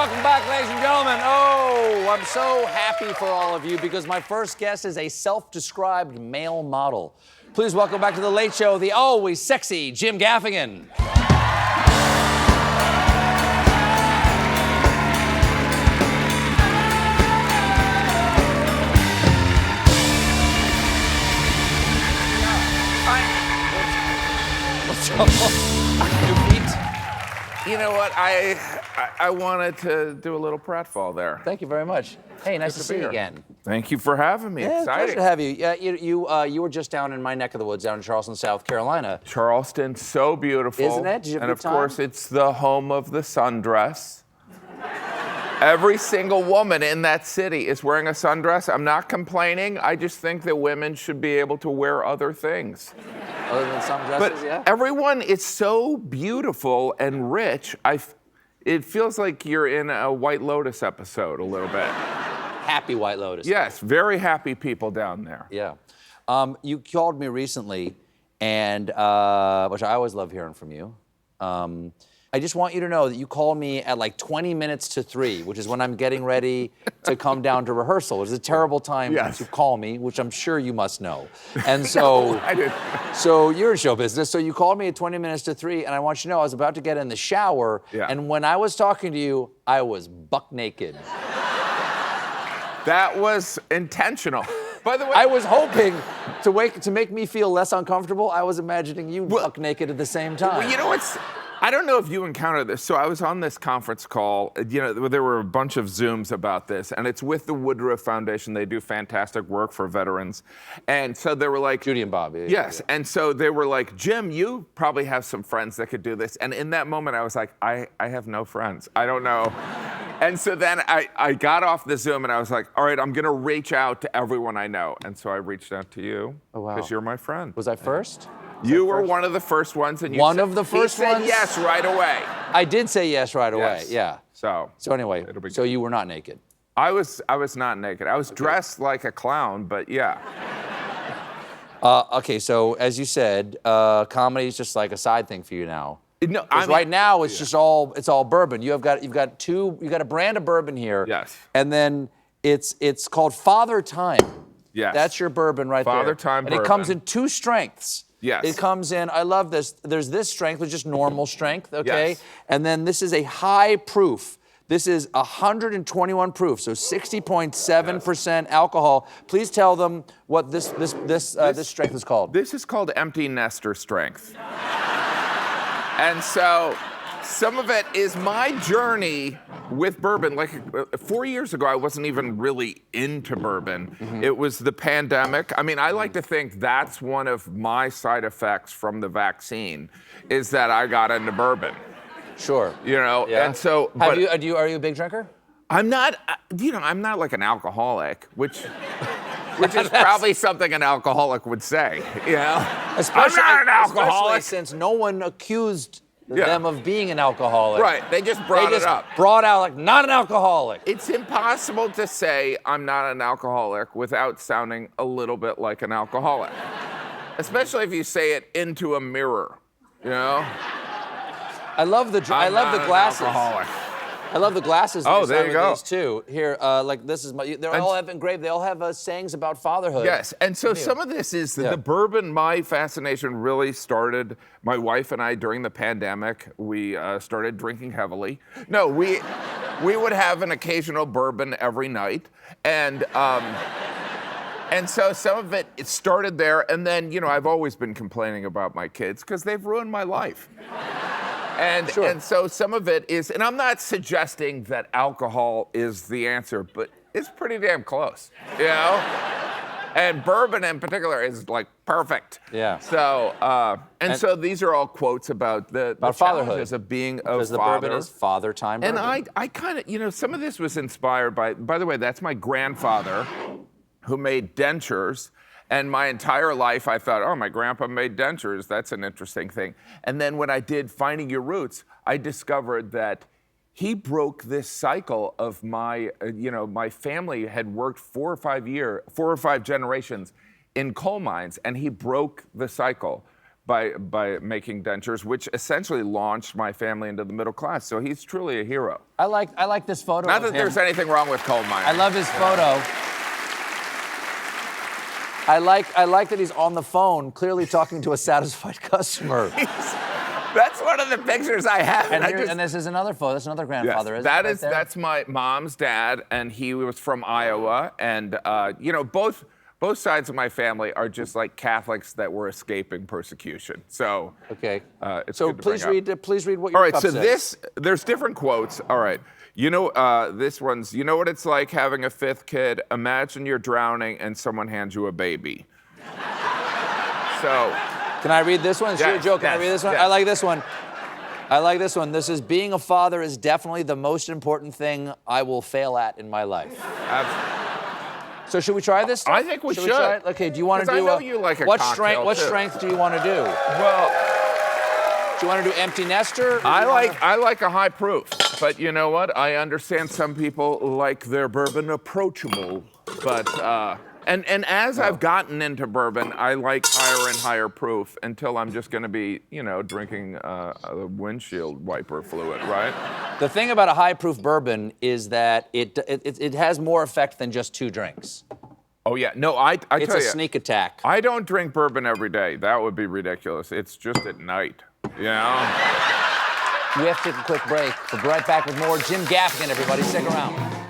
Welcome back, ladies and gentlemen. Oh, I'm so happy for all of you because my first guest is a self-described male model. Please welcome back to The Late Show, the always sexy Jim Gaffigan. You know what? I wanted to do a little pratfall there. Thank you very much. Hey, nice to see you again. Thank you for having me. Yeah, Excited pleasure to have you. Yeah, you were just down in my neck of the woods, down in Charleston, South Carolina. Charleston, so beautiful. Isn't it? Did you have a and good of time? course, it's the home of the sundress. Every single woman in that city is wearing a sundress. I'm not complaining. I just think that women should be able to wear other things. Other than some dresses, But yeah. everyone is so beautiful and rich. It feels like you're in a White Lotus episode a little bit. Happy White Lotus. Yes, very happy people down there. Yeah. You called me recently, and which I always love hearing from you. I just want you to know that you called me at like 20 minutes to 3, which is when I'm getting ready to come down to rehearsal. It's a terrible time to call me, which I'm sure you must know. And so, I didn't. So you're in show business. So you called me at 20 minutes to 3, and I want you to know I was about to get in the shower, and when I was talking to you, I was buck naked. That was intentional. By the way, I was hoping to make me feel less uncomfortable. I was imagining you buck naked at the same time. Well, you know what's? I don't know if you encountered this. So I was on this conference call. You know, there were a bunch of Zooms about this, and it's with the Woodruff Foundation. They do fantastic work for veterans, and so they were like, Judy and Bob. Yes, and so they were like, Jim, you probably have some friends that could do this. And in that moment, I was like, I have no friends. I don't know. And so then I got off the Zoom and I was like, all right, I'm gonna reach out to everyone I know. And so I reached out to you because you're my friend. Was I first? You were one of the first ones, and you one of the first he said ones? yes right away. I did say yes right away. Yes. Yeah. So anyway, so you were not naked. I was not naked. I was dressed like a clown, but yeah. Okay, so as you said, comedy is just like a side thing for you now. No, right now it's just all bourbon. You've got a brand of bourbon here. Yes. And then it's called Father Time. Yes. That's your bourbon right there. Father Time bourbon. And it comes in 2 strengths. Yes. It comes in, I love this. There's this strength, which is just normal strength, okay? Yes. And then this is a high proof. This is 121 proof, so 60.7% alcohol. Please tell them what this strength is called. This is called empty nester strength. And so some of it is my journey with bourbon. Like 4 years ago, I wasn't even really into bourbon. Mm-hmm. It was the pandemic. I mean, I like to think that's one of my side effects from the vaccine, is that I got into bourbon. Sure. You know, yeah. And so. Are you a big drinker? I'm not, I'm not like an alcoholic, which is probably something an alcoholic would say, you know? I'm not an alcoholic. Especially since no one accused them of being an alcoholic. Right, they just brought it up. Brought out like, not an alcoholic. It's impossible to say I'm not an alcoholic without sounding a little bit like an alcoholic. Especially if you say it into a mirror, you know? I love the glasses. Alcoholic. I love the glasses. Oh, there you go. These too. Here, like this is my. They all have engraved. They all have sayings about fatherhood. Yes, and so some of this is the bourbon. My fascination really started. My wife and I, during the pandemic, we started drinking heavily. No, we would have an occasional bourbon every night, and so some of it started there, and then I've always been complaining about my kids because they've ruined my life. And so some of it is, and I'm not suggesting that alcohol is the answer, but it's pretty damn close, you know? And bourbon in particular is like perfect. Yeah. So, so these are all quotes about the challenges of being a father. Because the bourbon is Father Time bourbon. And I kind of, some of this was inspired by the way, that's my grandfather who made dentures. And my entire life, I thought, oh, my grandpa made dentures. That's an interesting thing. And then when I did Finding Your Roots, I discovered that he broke this cycle of my family had worked 4 or 5 generations in coal mines, and he broke the cycle by making dentures, which essentially launched my family into the middle class. So he's truly a hero. I like this photo. Not of that him. there's anything wrong with coal mining. I love his photo. I like that he's on the phone, clearly talking to a satisfied customer. That's one of the pictures I have. And this is another photo. That's another grandfather, Yes, isn't it? that's my mom's dad, and he was from Iowa. And you know, both sides of my family are just like Catholics that were escaping persecution. So okay. It's so good to bring up. please read what your All right, cup so says. there's different quotes. All right. You know, this one's, you know what it's like having a fifth kid? Imagine you're drowning and someone hands you a baby. So. Can I read this one? It's your joke. Can I read this one? Yes. I like this one. I like this one. This is, being a father is definitely the most important thing I will fail at in my life. So should we try this stuff? I think we should. try it? Okay, do you want to do I know you like a what cocktail, what too. strength do you want to do? Well, Do you want to do empty nester? Or I like a high proof, but you know what? I understand some people like their bourbon approachable, but and as I've gotten into bourbon, I like higher and higher proof until I'm just going to be, you know, drinking a windshield wiper fluid, right? The thing about a high proof bourbon is that it has more effect than just 2 drinks. Oh yeah, no, I It's tell a you, sneak attack. I don't drink bourbon every day. That would be ridiculous. It's just at night, you know. We have to take a quick break. We'll be right back with more Jim Gaffigan, everybody. Stick around.